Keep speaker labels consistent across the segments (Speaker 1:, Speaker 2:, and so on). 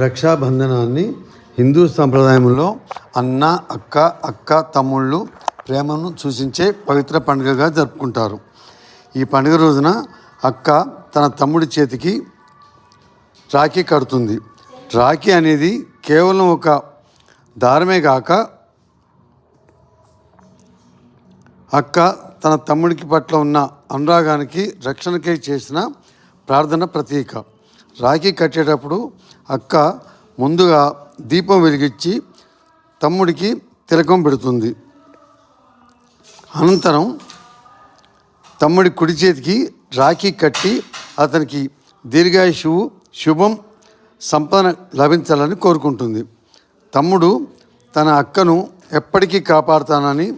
Speaker 1: రక్షాబంధనాన్ని హిందూ సంప్రదాయంలో అన్న, అక్క, తమ్ముళ్ళు ప్రేమను సూచించే పవిత్ర పండుగగా జరుపుకుంటారు. ఈ పండుగ రోజున అక్క తన తమ్ముడి చేతికి రాఖీ కడుతుంది. రాఖీ అనేది కేవలం ఒక దారమే కాక అక్క తన తమ్ముడికి పట్ల ఉన్న అనురాగానికి రక్షణకై చేసిన ప్రార్థన ప్రతీక. రాఖీ కట్టేటప్పుడు అక్క ముందుగా దీపం వెలిగించి తమ్ముడికి తిలకం పెడుతుంది. అనంతరం తమ్ముడి కుడి చేతికి రాఖీ కట్టి అతనికి దీర్ఘాయుషువు, శుభం, సంపద లభించాలని కోరుకుంటుంది. తమ్ముడు తన అక్కను ఎప్పటికీ కాపాడుతానని,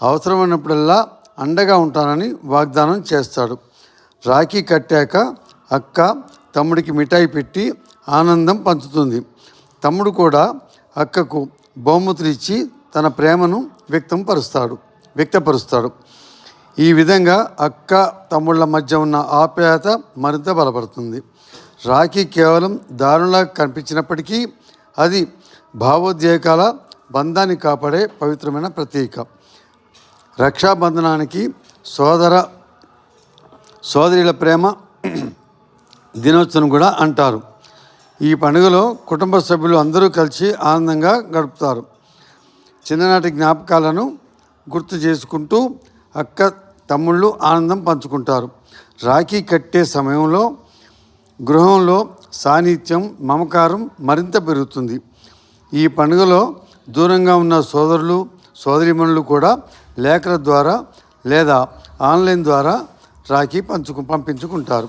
Speaker 1: అవసరమైనప్పుడల్లా అండగా ఉంటానని వాగ్దానం చేస్తాడు. రాఖీ కట్టాక అక్క తమ్ముడికి మిఠాయి పెట్టి ఆనందం పంచుతుంది. తమ్ముడు కూడా అక్కకు బహుమతులు ఇచ్చి తన ప్రేమను వ్యక్తపరుస్తాడు. ఈ విధంగా అక్క తమ్ముళ్ళ మధ్య ఉన్న ఆప్యాయత మరింత బలపడుతుంది. రాఖీ కేవలం దారుణంగా కనిపించినప్పటికీ అది భావోద్వేగాల బంధాన్ని కాపాడే పవిత్రమైన ప్రతీక. రక్షాబంధనానికి సోదరుల ప్రేమ దినోత్సవం కూడా అంటారు. ఈ పండుగలో కుటుంబ సభ్యులు అందరూ కలిసి ఆనందంగా గడుపుతారు. చిన్ననాటి జ్ఞాపకాలను గుర్తు చేసుకుంటూ అక్క తమ్ముళ్ళు ఆనందం పంచుకుంటారు. రాఖీ కట్టే సమయంలో గృహంలో సాన్నిధ్యం, మమకారం మరింత పెరుగుతుంది. ఈ పండుగలో దూరంగా ఉన్న సోదరులు, సోదరీమణులు కూడా లేఖల ద్వారా లేదా ఆన్లైన్ ద్వారా రాఖీ పంపించుకుంటారు.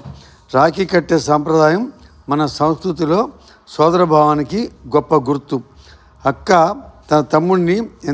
Speaker 1: రాఖీ కట్టే సాంప్రదాయం మన సంస్కృతిలో సోదరభావానికి గొప్ప గుర్తు. అక్క తన తమ్ముడిని